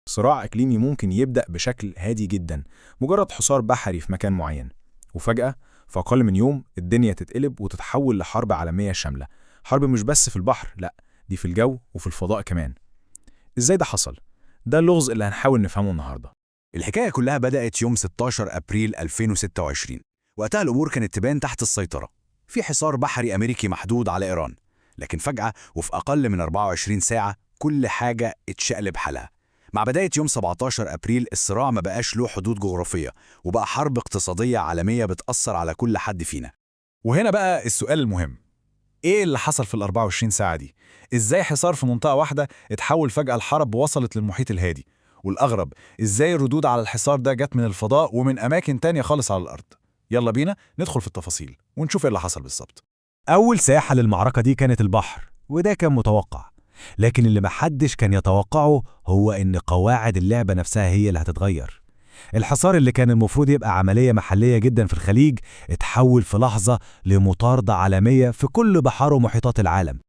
صراع إقليمي ممكن يبدأ بشكل هادي جدا، مجرد حصار بحري في مكان معين، وفجأة في أقل من يوم الدنيا تتقلب وتتحول لحرب عالمية شاملة. حرب مش بس في البحر، لأ، دي في الجو وفي الفضاء كمان. إزاي ده حصل؟ ده اللغز اللي هنحاول نفهمه النهاردة. الحكاية كلها بدأت يوم 16 أبريل 2026. وقتها الأمور كانت تبان تحت السيطرة، في حصار بحري أمريكي محدود على إيران. لكن فجأة وفي أقل من 24 ساعة كل حاجة اتشقلب حالها. مع بداية يوم 17 أبريل الصراع ما بقاش له حدود جغرافية، وبقى حرب اقتصادية عالمية بتأثر على كل حد فينا. وهنا بقى السؤال المهم، ايه اللي حصل في ال 24 ساعة دي؟ ازاي حصار في منطقة واحدة اتحول فجأة لحرب وصلت للمحيط الهادي؟ والأغرب، ازاي الردود على الحصار ده جت من الفضاء ومن أماكن تانية خالص على الأرض؟ يلا بينا ندخل في التفاصيل ونشوف ايه اللي حصل بالظبط. أول ساحة للمعركة دي كانت البحر، وده كان متوقع. لكن اللي محدش كان يتوقعه هو إن قواعد اللعبة نفسها هي اللي هتتغير. الحصار اللي كان المفروض يبقى عملية محلية جدا في الخليج اتحول في لحظة لمطاردة عالمية في كل بحار ومحيطات العالم.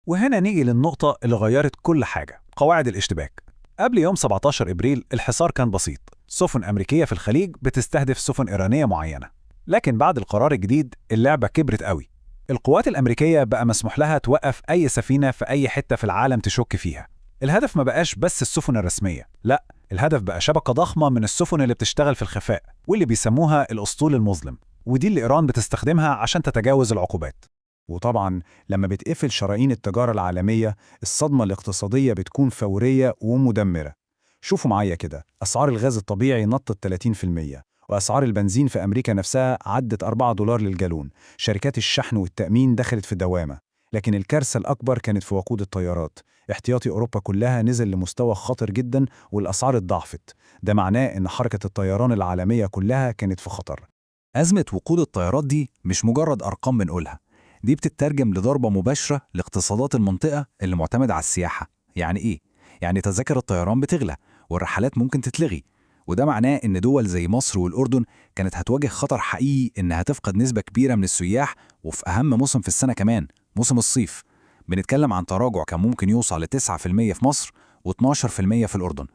وهنا نيجي للنقطة اللي غيرت كل حاجة، قواعد الاشتباك. قبل يوم 17 إبريل الحصار كان بسيط، سفن أمريكية في الخليج بتستهدف سفن إيرانية معينة. لكن بعد القرار الجديد اللعبة كبرت قوي. القوات الأمريكية بقى مسموح لها توقف أي سفينة في أي حتة في العالم تشك فيها. الهدف ما بقاش بس السفن الرسمية، لا، الهدف بقى شبكة ضخمة من السفن اللي بتشتغل في الخفاء واللي بيسموها الأسطول المظلم، ودي اللي إيران بتستخدمها عشان تتجاوز العقوبات. وطبعاً لما بتقفل شرايين التجارة العالمية الصدمة الاقتصادية بتكون فورية ومدمرة. شوفوا معايا كده، أسعار الغاز الطبيعي نطت 30%، وأسعار البنزين في أمريكا نفسها عدت $4 للجالون. شركات الشحن والتأمين دخلت في دوامة. لكن الكارثة الأكبر كانت في وقود الطيارات. احتياطي أوروبا كلها نزل لمستوى خطر جدا والأسعار اتضاعفت. ده معناه إن حركة الطيران العالمية كلها كانت في خطر. أزمة وقود الطيارات دي مش مجرد أرقام بنقولها، دي بتترجم لضربة مباشرة لاقتصادات المنطقة اللي معتمدة على السياحة. يعني إيه؟ يعني تذاكر الطيران بتغلى والرحلات ممكن تتلغي، وده معناه إن دول زي مصر والأردن كانت هتواجه خطر حقيقي إنها تفقد نسبة كبيرة من السياح، وفي أهم موسم في السنة كمان، موسم الصيف. بنتكلم عن تراجع كان ممكن يوصل ل 9% في مصر و12% في الأردن.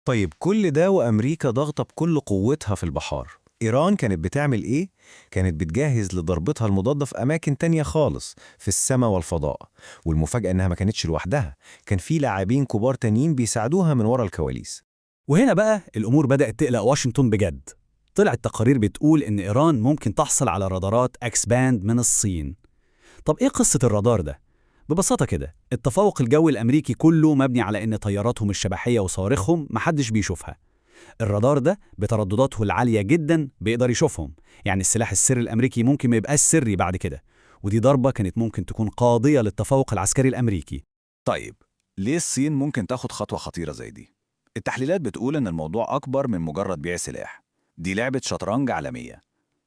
طيب كل ده وأمريكا ضاغطة بكل قوتها في البحار، إيران كانت بتعمل إيه؟ كانت بتجهز لضربتها المضادة في أماكن تانية خالص في السماء والفضاء. والمفاجأة إنها ما كانتش لوحدها، كان في لاعبين كبار تانيين بيساعدوها من ورا الكواليس. وهنا بقى الأمور بدأت تقلق واشنطن بجد. طلعت تقارير بتقول إن إيران ممكن تحصل على رادارات إكس باند من الصين. طب إيه قصة الرادار ده؟ ببساطة كده، التفوق الجوي الأمريكي كله مبني على إن طياراتهم الشبحية وصواريخهم محدش بيشوفها. الرادار ده بتردداته العالية جدا بيقدر يشوفهم، يعني السلاح السري الأمريكي ممكن ما يبقاش سري بعد كده، ودي ضربة كانت ممكن تكون قاضية للتفوق العسكري الأمريكي. طيب ليه الصين ممكن تاخد خطوة خطيرة زي دي؟ التحليلات بتقول إن الموضوع أكبر من مجرد بيع سلاح، دي لعبة شطرنج عالمية.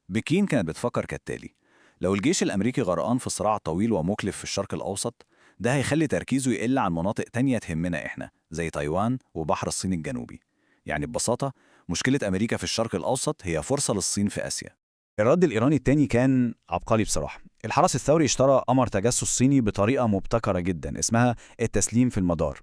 بكين كانت بتفكر كالتالي: لو الجيش الأمريكي غرقان في صراع طويل ومكلف في الشرق الأوسط، ده هيخلي تركيزه يقل عن مناطق تانية تهمنا إحنا زي تايوان وبحر الصين الجنوبي. يعني ببساطة مشكلة أمريكا في الشرق الأوسط هي فرصة للصين في آسيا. الرد الإيراني التاني كان عبقري بصراحة. الحرس الثوري اشترى قمر تجسس صيني بطريقة مبتكرة جدا اسمها التسليم في المدار،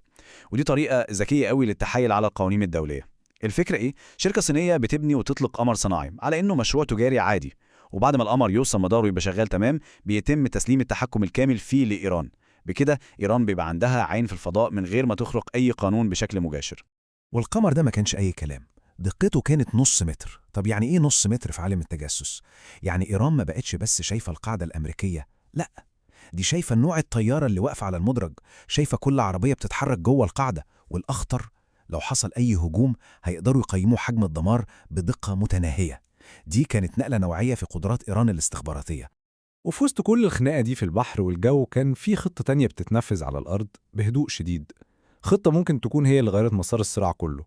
ودي طريقة ذكية قوي للتحايل على القوانين الدولية. الفكرة إيه؟ شركة صينية بتبني وتطلق قمر صناعي على إنه مشروع تجاري عادي، وبعد ما القمر يوصل مداره ويبقى شغال تمام بيتم تسليم التحكم الكامل فيه لإيران. بكده إيران بيبقى عندها عين في الفضاء من غير ما تخرق أي قانون بشكل مباشر. والقمر ده ما كانش أي كلام، دقته كانت نص متر. طب يعني إيه نص متر في عالم التجسس؟ يعني إيران ما بقتش بس شايفة القاعدة الأمريكية، لأ، دي شايفة نوع الطيارة اللي واقفة على المدرج، شايفة كل عربية بتتحرك جوه القاعدة، والأخطر لو حصل أي هجوم هيقدروا يقيموا حجم الدمار بدقة متناهية. دي كانت نقلة نوعية في قدرات إيران الاستخباراتية. وفي وسط كل الخناقة دي في البحر والجو كان في خطة تانية بتتنفذ على الأرض بهدوء شديد. خطة ممكن تكون هي اللي غيرت مسار الصراع كله.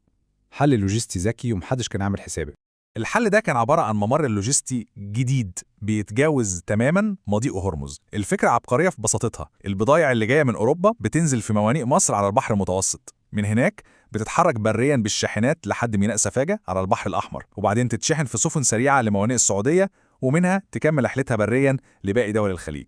حل لوجستي ذكي ومحدش كان عامل حسابه. الحل ده كان عبارة عن ممر اللوجستي جديد بيتجاوز تماماً مضيق هرمز. الفكرة عبقرية في بساطتها، البضائع اللي جاية من أوروبا بتنزل في موانئ مصر على البحر المتوسط، من هناك بتتحرك برياً بالشاحنات لحد ميناء سفاجة على البحر الأحمر، وبعدين تتشحن في سفن سريعة لموانئ السعودية، ومنها تكمل رحلتها برياً لباقي دول الخليج.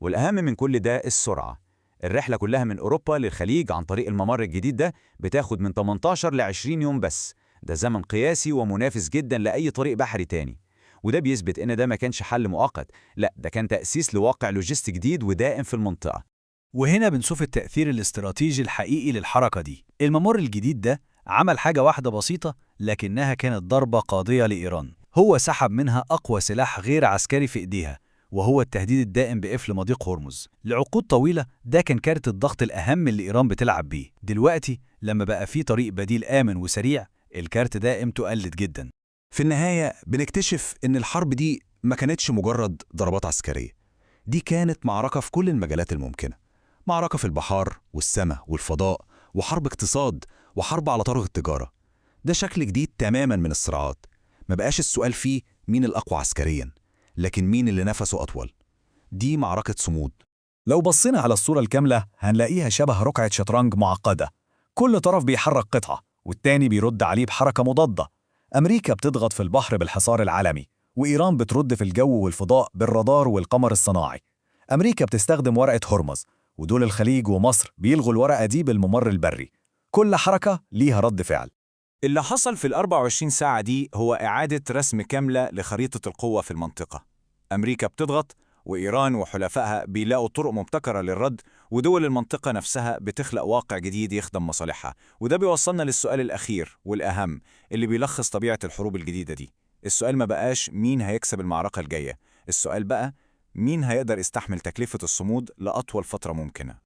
والأهم من كل ده السرعة. الرحلة كلها من أوروبا للخليج عن طريق الممر الجديد ده بتاخد من 18 ل 20 يوم بس. ده زمن قياسي ومنافس جدا لأي طريق بحري تاني. وده بيثبت إن ده ما كانش حل مؤقت، لا ده كان تأسيس لواقع لوجستي جديد ودائم في المنطقة. وهنا بنشوف التأثير الاستراتيجي الحقيقي للحركة دي. الممر الجديد ده عمل حاجة واحدة بسيطة لكنها كانت ضربة قاضية لإيران. هو سحب منها أقوى سلاح غير عسكري في إيديها، وهو التهديد الدائم بقفل مضيق هرمز. لعقود طويلة ده كان كارت الضغط الأهم اللي إيران بتلعب بيه. دلوقتي لما بقى في طريق بديل آمن وسريع، الكارت ده قيمته قلت جدا. في النهاية بنكتشف إن الحرب دي ما كانتش مجرد ضربات عسكرية، دي كانت معركة في كل المجالات الممكنة، معركة في البحار والسماء والفضاء، وحرب اقتصاد، وحرب على طرق التجارة. ده شكل جديد تماما من الصراعات، ما بقاش السؤال فيه مين الأقوى عسكريا، لكن مين اللي نفسه أطول. دي معركة صمود. لو بصينا على الصورة الكاملة هنلاقيها شبه رقعة شطرنج معقدة، كل طرف بيحرك قطعة والتاني بيرد عليه بحركة مضادة. أمريكا بتضغط في البحر بالحصار العالمي، وإيران بترد في الجو والفضاء بالرادار والقمر الصناعي. أمريكا بتستخدم ورقة هرمز، ودول الخليج ومصر بيلغوا الورقة دي بالممر البري. كل حركة ليها رد فعل. اللي حصل في 24 ساعة دي هو إعادة رسم كاملة لخريطة القوة في المنطقة. أمريكا بتضغط، وإيران وحلفائها بيلاقوا طرق مبتكرة للرد، ودول المنطقة نفسها بتخلق واقع جديد يخدم مصالحها. وده بيوصلنا للسؤال الأخير والأهم اللي بيلخص طبيعة الحروب الجديدة دي. السؤال ما بقاش مين هيكسب المعركة الجاية، السؤال بقى مين هيقدر يستحمل تكلفة الصمود لأطول فترة ممكنة.